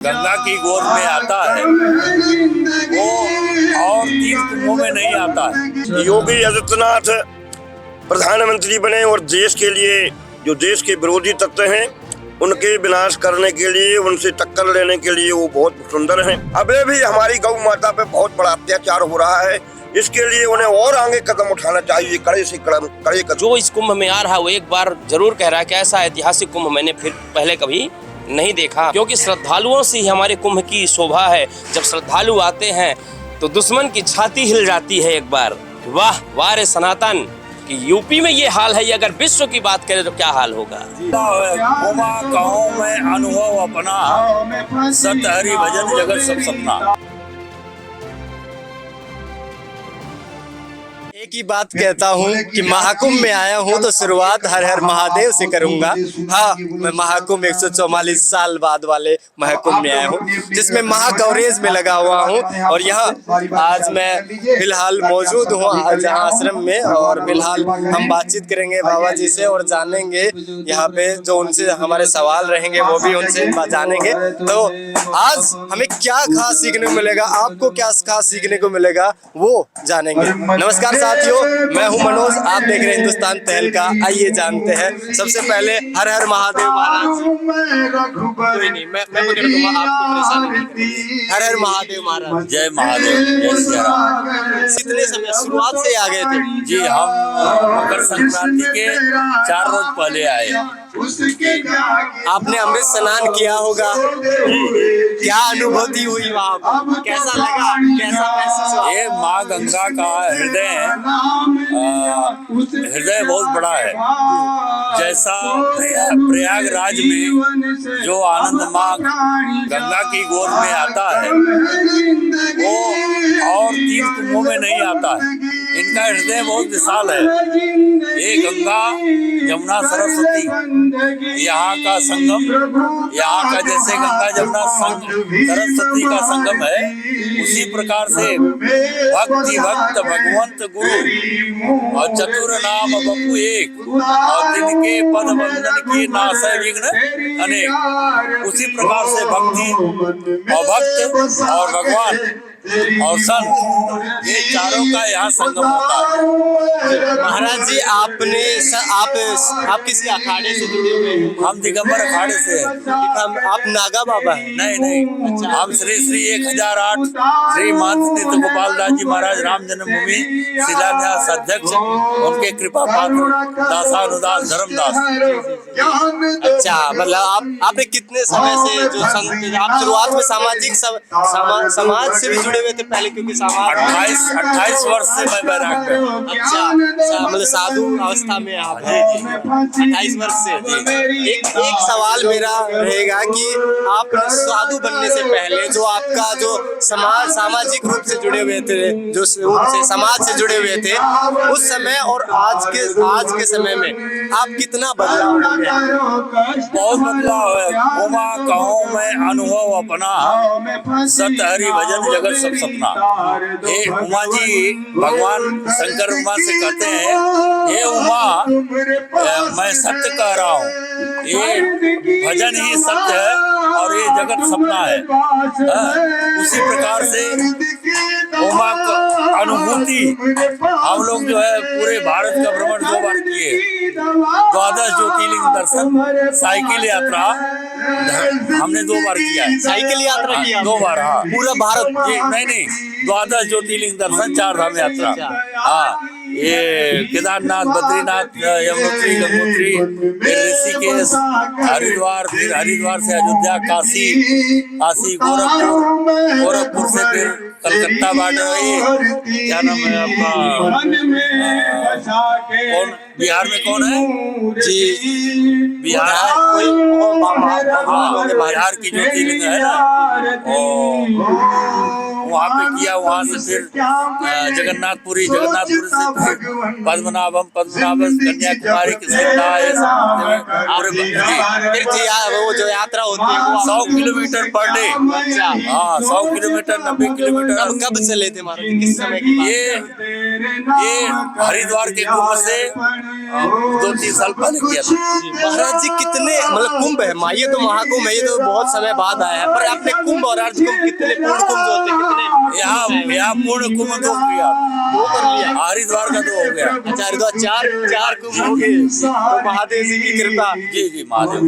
गंगा की गोद में आता है वो और 3 कुंभों में नहीं आता है। योगी आदित्यनाथ प्रधानमंत्री बने और देश के लिए जो देश के विरोधी तत्व हैं उनके विनाश करने के लिए, उनसे टक्कर लेने के लिए वो बहुत सुंदर हैं। अभी भी हमारी गौ माता पे बहुत बड़ा अत्याचार हो रहा है, इसके लिए उन्हें और आगे कदम उठाना चाहिए, कड़े से कड़े कदम। जो इस कुंभ में आ रहा है वो एक बार जरूर कह रहा है कि ऐसा ऐतिहासिक कुंभ मैंने फिर पहले कभी नहीं देखा, क्योंकि श्रद्धालुओं से ही हमारे कुंभ की शोभा है। जब श्रद्धालु आते हैं तो दुश्मन की छाती हिल जाती है एक बार। वाह वाह रे सनातन, कि यूपी में ये हाल है, ये अगर विश्व की बात करें तो क्या हाल होगा। उमा कहूँ मैं अनुभव अपना, सत हरि भजन जगत सब सपना। एक ही बात कहता हूँ कि महाकुंभ में आया हूँ तो शुरुआत हर हर महादेव से करूंगा। हाँ, मैं महाकुंभ 144 साल बाद वाले महाकुंभ में आया हूँ, जिसमें महाकवरेज में लगा हुआ हूँ। और यहाँ आज मैं फिलहाल मौजूद हूँ जहाँ आश्रम में, और फिलहाल हम बातचीत करेंगे बाबा जी से और जानेंगे यहाँ पे जो उनसे हमारे सवाल रहेंगे वो भी उनसे जानेंगे। तो आज हमें क्या खास सीखने को मिलेगा, आपको क्या खास सीखने को मिलेगा वो जानेंगे। नमस्कार साथियों, मैं हूं मनोज, आप देख रहे हैं हिंदुस्तान तहलका। आइए जानते हैं। सबसे पहले हर हर महादेव महाराज। कोई नहीं, मैं पकड़ दूंगा, आपको परेशानी नहीं। हर हर महादेव महाराज। जय महादेव, जय सिया राम। कितने समय शुरुआत से आ गए थे? जी, हम मकर संक्रांति के 4 रोज पहले आए। आपने अमृत स्नान किया होगा, क्या अनुभूति हुई वहाँ पर? कैसा लगा, कैसा महसूस हुआ? ये माँ गंगा का हृदय है, हृदय बहुत बड़ा है। जैसा प्रयागराज में जो आनंद माँ गंगा की गोद में आता है वो और 3 कुंभों में नहीं आता है। इनका हृदय बहुत विशाल है। ये गंगा जमुना सरस्वती यहाँ का संगम, यहाँ का जैसे गंगा जमुना सरस्वती का संगम है, उसी प्रकार से भक्ति भक्त भगवंत गुरु और चतुर नाम बपु एक, और जिनके पद बंधन की नासै विघ्न अनेक। उसी प्रकार से भक्ति और भक्त और भगवान और संत, ये चारों का यहाँ संगम होता है। महाराज जी, आप किसी अखाड़े से जुड़े हुए हैं? हम दिगंबर अखाड़े से हैं। आप नागा बाबा हैं? नहीं, हम श्री श्री 1008 श्री महंत नित्य गोपाल दास जी महाराज राम जन्मभूमि शिलान्यास अध्यक्ष, उनके कृपा पात्र दासानुदास धर्मदास। अच्छा, मतलब आपने कितने समय से जो संत, आप शुरुआत में सामाजिक समाज से भी जुड़े हुए थे पहले, क्योंकि समाज 28 वर्ष से मैं बैराग में। अच्छा, मतलब साधु अवस्था में आप 28 वर्ष से। एक सवाल मेरा रहेगा कि आप साधु बनने से पहले जो आपका जो सामाजिक रूप से जुड़े हुए थे, जो उनसे समाज से जुड़े हुए थे, उस समय और आज के समय में आप कितना बदलाव हो गया? बहुत बदलाव है। उमा कहूँ मैं अनुभव अपना, सत हरि भजन जगत सब सपना। ये उमा जी भगवान शंकर उमा से कहते हैं, हे उमा मैं सत्य कह रहा हूँ, ये भजन ही सत्य है और ये जगत सपना है। उसी प्रकार से उमा का अनुभूति हम लोग जो है पूरे भारत का भ्रमण 2 बार किए। 12 ज्योतिर्लिंग दर्शन, साइकिल यात्रा हमने 2 बार किया है। साइकिल यात्रा किया 2 बार। हाँ, पूरा भारत? नहीं, 12 ज्योतिर्लिंग दर्शन, 4 धाम यात्रा। हाँ, ये केदारनाथ, बद्रीनाथ, यमुनोत्री, गंगोत्री, फिर ऋषिकेश, हरिद्वार, फिर हरिद्वार से अयोध्या, काशी, गोरखपुर से फिर कलकत्ता बॉर्डर। क्या नाम है आपका? कौन बिहार में कौन है जी? बिहार बिहार की ज्योतिर्लिंग है ना, वहाँ पे किया, वहाँ से फिर जगन्नाथपुरी से फिर पद्मनाभम कन्याकुमारी वो जो यात्रा होती है वो 100 किलोमीटर पर डे। अच्छा। हाँ 100 किलोमीटर 90 किलोमीटर। अब कब चले थे महाराज जी, किस समय की बात? ये हरिद्वार के कुंभ से 2-3 साल पहले किया था। महाराज जी कितने मतलब कुंभ है, ये तो महाकुंभ है, ये तो बहुत समय बाद आया है, पर आपने कुंभ और अर्ध कुंभ कितने पूर्ण कुंभ जो होते हैं कितने यहाँ पूर्ण कुंभ 2 किया, 2 कर लिया। हरिद्वार का 2 हो गया। अच्छा हरिद्वार 4 कुंभ हो गए, तो महादेव जी की कृपा। जी महादेव।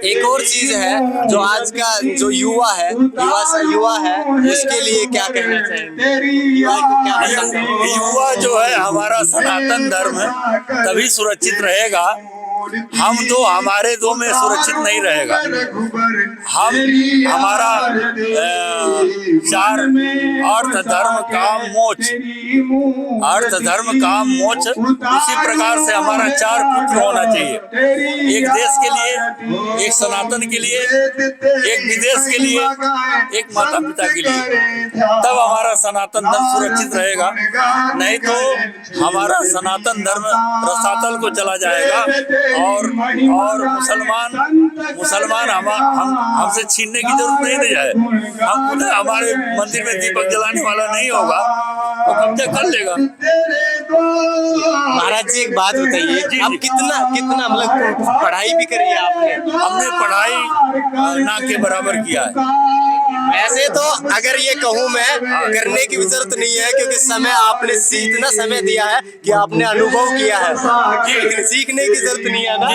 एक और चीज है जो आज का जो युवा है उसके लिए क्या कहना चाहिए, युवा को क्या बताना है? युवा जो है हमारा सनातन धर्म तभी सुरक्षित रहेगा, हम तो हमारे दो में सुरक्षित नहीं रहेगा। हम हमारा 4 अर्थ धर्म काम मोक्ष, अर्थ धर्म काम मोक्ष, उसी प्रकार से हमारा 4 पुत्र होना चाहिए, एक देश के लिए, एक सनातन के लिए, एक विदेश के लिए, एक माता पिता के लिए, तब हमारा सनातन धर्म सुरक्षित रहेगा। नहीं तो हमारा सनातन धर्म रसातल को चला जाएगा और मुसलमान हमसे छीनने की जरूरत नहीं जाए। हम खुद हमारे मंदिर में दीपक जलाने वाला नहीं होगा, वो कब्जा कर लेगा। महाराज जी एक बात बताइए, आप कितना मतलब पढ़ाई भी करी है आपने? हमने पढ़ाई ना के बराबर किया है। वैसे तो अगर ये कहूँ मैं, करने की भी जरूरत नहीं है, क्योंकि समय आपने इतना समय दिया है कि आपने अनुभव किया है, लेकिन सीखने की जरूरत नहीं है ना।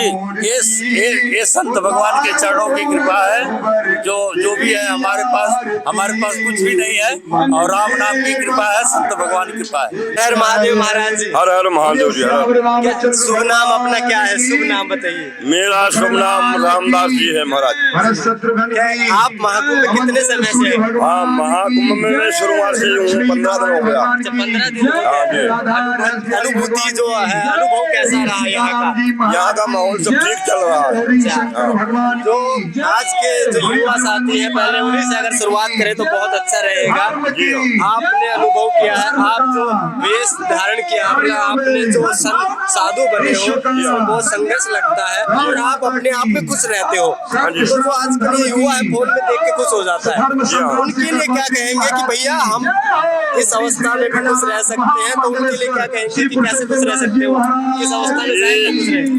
ये संत भगवान के चरणों की कृपा है, जो भी है हमारे पास कुछ भी नहीं है, और राम नाम की कृपा है, संत भगवान की कृपा है। हर महादेव महाराज जी। हर हर महादेव जी। शुभ नाम अपना क्या है, शुभ नाम बताइए। मेरा शुभ नाम रामदास जी है महाराज। आप महाकुंभ में कितने समय से हैं? हाँ महाकुंभ में मैं शुरुआत से हूँ, 15 दिन हो गया। अच्छा 15 दिन हो गए। अनुभूति जो है, अनुभव कैसा रहा यहाँ का माहौल सब ठीक चल रहा है। जो आज के जो युवा साथी है, पहले उन्हीं से अगर शुरुआत करें तो बहुत अच्छा रहेगा। आपने अनुभव किया है, आप जो वेश धारण किया, आपने जो साधु बने हो, इसमें बहुत संघर्ष लगता है, और आप अपने आप में खुश रहते हो। तो जो आज के युवा है फोन में देख के खुश हो जाता है, उनके लिए क्या कहेंगे कि भैया हम इस अवस्था में भी खुश रह सकते हैं, तो उनके लिए क्या कहेंगे कि कैसे खुश रह सकते हो इस अवस्था में?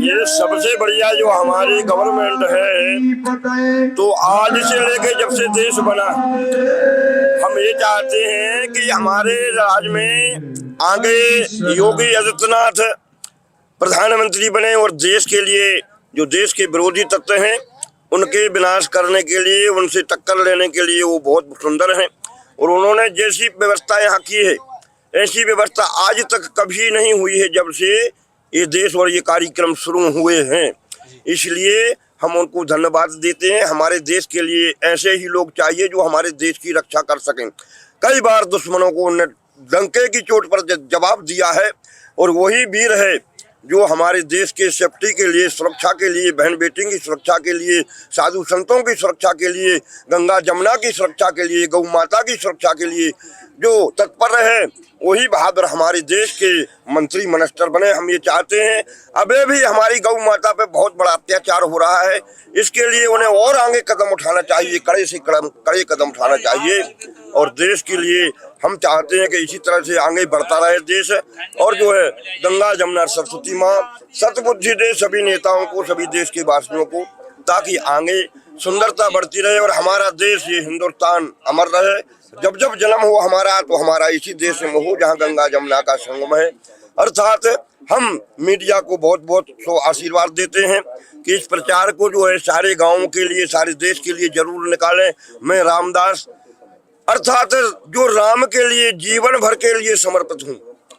ये सबसे बढ़िया जो हमारी गवर्नमेंट है, तो आज से लेके जब से देश बना, हम ये चाहते हैं कि हमारे राज्य में आगे योगी आदित्यनाथ प्रधानमंत्री बने, और देश के लिए जो देश के विरोधी तत्व हैं उनके विनाश करने के लिए, उनसे टक्कर लेने के लिए वो बहुत सुंदर हैं। और उन्होंने जैसी व्यवस्था यहाँ की है, ऐसी व्यवस्था आज तक कभी नहीं हुई है जब से ये देश और ये कार्यक्रम शुरू हुए हैं। इसलिए हम उनको धन्यवाद देते हैं। हमारे देश के लिए ऐसे ही लोग चाहिए जो हमारे देश की रक्षा कर सकें। कई बार दुश्मनों को उन्होंने डंके की चोट पर जवाब दिया है, और वही वीर है जो हमारे देश के सेफ्टी के लिए, सुरक्षा के लिए, बहन बेटी की सुरक्षा के लिए, साधु संतों की सुरक्षा के लिए, गंगा जमुना की सुरक्षा के लिए, गौ माता की सुरक्षा के लिए जो तत्पर है, वही बहादुर हमारे देश के मंत्री मिनिस्टर बने। हम ये चाहते हैं, अभी भी हमारी गौ माता पे बहुत बड़ा अत्याचार हो रहा है, इसके लिए उन्हें और आगे कदम उठाना चाहिए, कड़े से कड़े कदम उठाना चाहिए। और देश के लिए हम चाहते हैं कि इसी तरह से आगे बढ़ता रहे देश, और जो है गंगा जमुना सरस्वती माँ सतबुद्धि दे सभी नेताओं को, सभी देश के वासियों को, ताकि आगे सुंदरता बढ़ती रहे और हमारा देश ये हिंदुस्तान अमर रहे। जब जब जन्म हो हमारा, तो हमारा इसी देश में हो जहाँ गंगा जमुना का संगम है। अर्थात हम मीडिया को बहुत बहुत आशीर्वाद देते हैं कि इस प्रचार को जो है सारे गाँवों के लिए, सारे देश के लिए जरूर निकालें। मैं रामदास अर्थात जो राम के लिए जीवन भर के लिए समर्पित हूँ,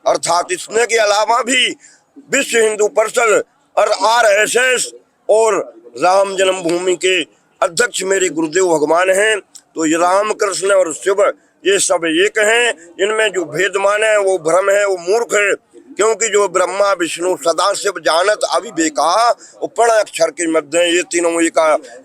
अर्थात इसने के अलावा भी विश्व हिंदू परिषद और RSS और राम जन्मभूमि के अध्यक्ष मेरे गुरुदेव भगवान हैं। तो ये राम कृष्ण और शिव ये सब एक हैं, इनमें जो भेदमान है वो भ्रम है, वो मूर्ख है। क्योंकि जो ब्रह्मा विष्णु सदाशिव जानत अविवेका उपर्ण अक्षर के मध्य ये तीनों एक,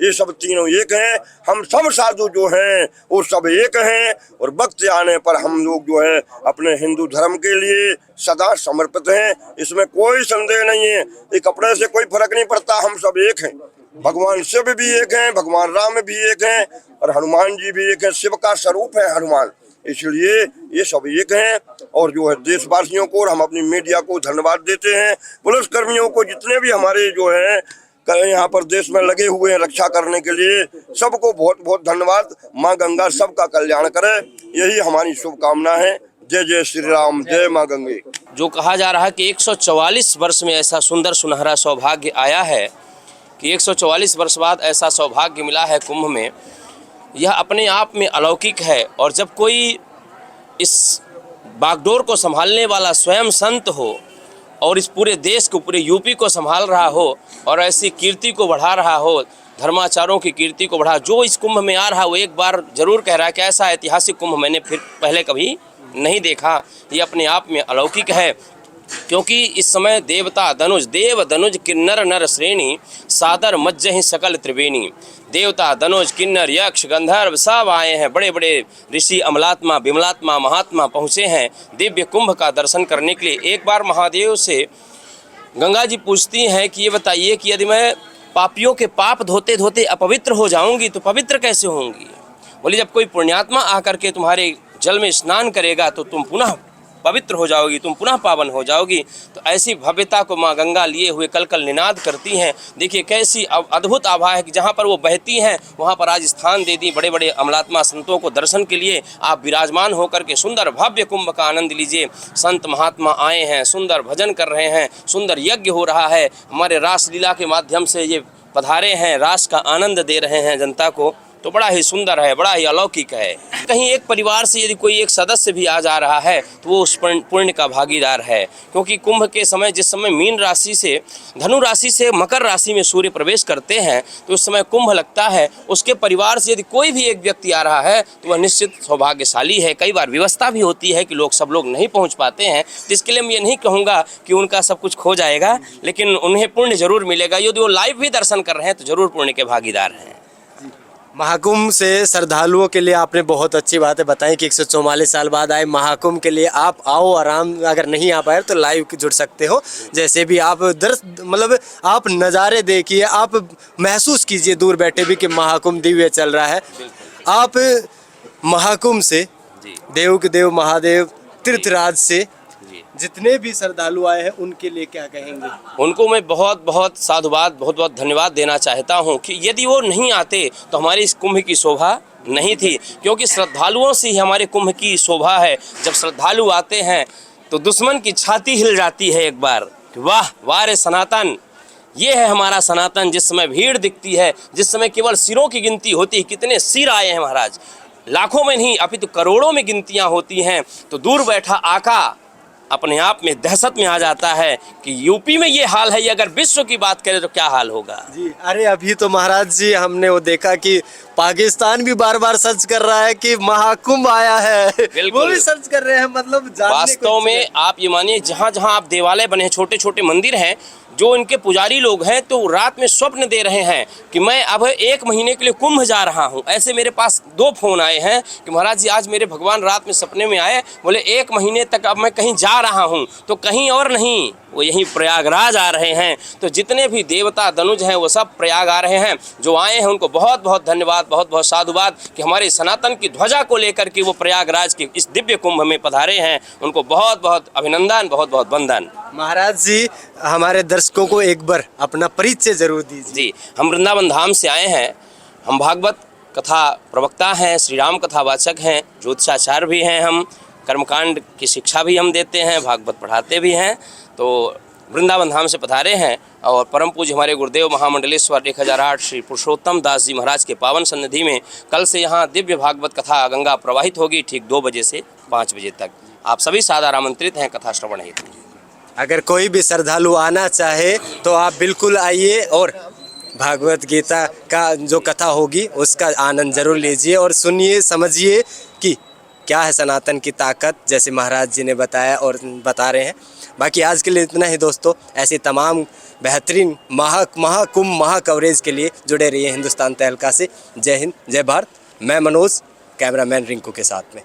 ये सब तीनों एक हैं। हम सब साधु जो हैं वो सब एक हैं और वक्त आने पर हम लोग जो है अपने हिंदू धर्म के लिए सदा समर्पित हैं। इसमें कोई संदेह नहीं है, ये कपड़े से कोई फर्क नहीं पड़ता, हम सब एक हैं। भगवान शिव भी एक हैं, भगवान राम भी एक हैं और हनुमान जी भी एक हैं। शिव का स्वरूप है हनुमान, इसलिए ये सब एक हैं। और जो है देशवासियों को और हम अपनी मीडिया को धन्यवाद देते हैं, पुलिस कर्मियों को, जितने भी हमारे जो हैं यहाँ पर देश में लगे हुए हैं रक्षा करने के लिए, सबको बहुत बहुत धन्यवाद। माँ गंगा सबका कल्याण करे, यही हमारी शुभकामना है। जय जय श्री राम, जय माँ गंगे। जो कहा जा रहा है कि 144 वर्ष में ऐसा सुंदर सुनहरा सौभाग्य आया है कि 144 वर्ष बाद ऐसा सौभाग्य मिला है कुंभ में, यह अपने आप में अलौकिक है। और जब कोई इस बागडोर को संभालने वाला स्वयं संत हो और इस पूरे देश को, पूरे यूपी को संभाल रहा हो और ऐसी कीर्ति को बढ़ा रहा हो, धर्माचारों की कीर्ति को बढ़ा, जो इस कुंभ में आ रहा है वो एक बार जरूर कह रहा है कि ऐसा ऐतिहासिक कुंभ मैंने फिर पहले कभी नहीं देखा। ये अपने आप में अलौकिक है, क्योंकि इस समय देवता धनुष, देव धनुष किन्नर नर श्रेणी सादर मज्जहि सकल त्रिवेणी। देवता धनुष किन्नर यक्ष गंधर्व सब आए हैं, बड़े बड़े ऋषि अमलात्मा विमलात्मा महात्मा पहुँचे हैं दिव्य कुंभ का दर्शन करने के लिए। एक बार महादेव से गंगा जी पूछती हैं कि ये बताइए कि यदि मैं पापियों के पाप धोते धोते अपवित्र हो जाऊंगी तो पवित्र कैसे होंगी? बोली जब कोई पुण्यात्मा आकर के तुम्हारे जल में स्नान करेगा तो तुम पुनः पवित्र हो जाओगी, तुम पुनः पावन हो जाओगी। तो ऐसी भव्यता को माँ गंगा लिए हुए कल कल निनाद करती हैं। देखिए कैसी अद्भुत आभा है कि जहाँ पर वो बहती हैं वहाँ पर आज स्थान दे दी बड़े बड़े अमलात्मा संतों को दर्शन के लिए। आप विराजमान होकर के सुंदर भव्य कुंभ का आनंद लीजिए। संत महात्मा आए हैं, सुंदर भजन कर रहे हैं, सुंदर यज्ञ हो रहा है। हमारे रासलीला के माध्यम से ये पधारे हैं, रास का आनंद दे रहे हैं जनता को, तो बड़ा ही सुंदर है, बड़ा ही अलौकिक है। कहीं एक परिवार से यदि कोई एक सदस्य भी आ जा रहा है तो वो उस पुण्य का भागीदार है, क्योंकि कुंभ के समय जिस समय मीन राशि से धनु राशि से मकर राशि में सूर्य प्रवेश करते हैं तो उस समय कुंभ लगता है। उसके परिवार से यदि कोई भी एक व्यक्ति आ रहा है तो वह निश्चित सौभाग्यशाली है। कई बार व्यवस्था भी होती है कि लोग सब लोग नहीं पहुँच पाते हैं, जिसके लिए मैं ये नहीं कहूँगा कि उनका सब कुछ खो जाएगा, लेकिन उन्हें पुण्य जरूर मिलेगा। यदि वो लाइव भी दर्शन कर रहे हैं तो जरूर पुण्य के भागीदार हैं। महाकुंभ से श्रद्धालुओं के लिए आपने बहुत अच्छी बातें बताई कि 144 साल बाद आए महाकुंभ के लिए आप आओ आराम, अगर नहीं आ पाए तो लाइव जुड़ सकते हो। जैसे भी आप मतलब आप नज़ारे देखिए, आप महसूस कीजिए दूर बैठे भी कि महाकुंभ दिव्य चल रहा है। आप महाकुंभ से देव के देव महादेव तीर्थराज से जितने भी श्रद्धालु आए हैं उनके लिए क्या कहेंगे? उनको मैं बहुत बहुत साधुवाद, बहुत बहुत धन्यवाद देना चाहता हूं कि यदि वो नहीं आते तो हमारी इस कुंभ की शोभा नहीं थी, क्योंकि श्रद्धालुओं से ही हमारे कुंभ की शोभा है। जब श्रद्धालु आते हैं तो दुश्मन की छाती हिल जाती है एक बार, वाह वाह रे सनातन, ये है हमारा सनातन। जिस समय भीड़ दिखती है, जिस समय केवल सिरों की गिनती होती है, कितने सिर आए हैं महाराज, लाखों में नहीं अपितु करोड़ों में गिनतियाँ होती हैं, तो दूर बैठा आका अपने आप में दहशत में आ जाता है कि यूपी में ये हाल है, ये अगर विश्व की बात करें तो क्या हाल होगा जी। अरे अभी तो महाराज जी हमने वो देखा कि पाकिस्तान भी बार बार सर्च कर रहा है कि महाकुंभ आया है, वो भी सर्च कर रहे हैं। मतलब वास्तव में आप ये मानिए जहाँ जहाँ आप देवालय बने हैं, छोटे छोटे मंदिर हैं, जो इनके पुजारी लोग हैं तो रात में स्वप्न दे रहे हैं कि मैं अब 1 महीने के लिए कुंभ जा रहा हूं। ऐसे मेरे पास 2 फोन आए हैं कि महाराज जी आज मेरे भगवान रात में सपने में आए, बोले 1 महीने तक अब मैं कहीं जा रहा हूं, तो कहीं और नहीं, वो यहीं प्रयागराज आ रहे हैं। तो जितने भी देवता धनुज हैं वो सब प्रयाग आ रहे हैं। जो आए हैं उनको बहुत बहुत धन्यवाद, बहुत बहुत साधुवाद कि हमारे सनातन की ध्वजा को लेकर के वो प्रयागराज के इस दिव्य कुंभ में पधारे हैं। उनको बहुत बहुत अभिनंदन, बहुत बहुत वंदन। महाराज जी हमारे दर्शकों को एक बार अपना परिचय जरूर दीजिए। जी, हम वृंदावन धाम से आए हैं, हम भागवत कथा प्रवक्ता हैं, श्री राम कथा वाचक हैं, ज्योतिषाचार्य भी हैं, हम कर्मकांड की शिक्षा भी हम देते हैं, भागवत पढ़ाते भी हैं। तो वृंदावन धाम से पधारे हैं और परम पूज्य हमारे गुरुदेव महामंडलेश्वर 1008 श्री पुरुषोत्तम दास जी महाराज के पावन सन्निधि में कल से यहाँ दिव्य भागवत कथा गंगा प्रवाहित होगी, ठीक 2 बजे से 5 बजे तक। आप सभी सादर आमंत्रित हैं कथा श्रवण हेतु। अगर कोई भी श्रद्धालु आना चाहे तो आप बिल्कुल आइए और भागवत गीता का जो कथा होगी उसका आनंद जरूर लीजिए और सुनिए, समझिए कि क्या है सनातन की ताकत, जैसे महाराज जी ने बताया और बता रहे हैं। बाकी आज के लिए इतना ही दोस्तों। ऐसे तमाम बेहतरीन महाकुंभ महाकवरेज के लिए जुड़े रहिए हिंदुस्तान तहलका से। जय हिंद, जय भारत। मैं मनोज, कैमरामैन रिंकू के साथ में।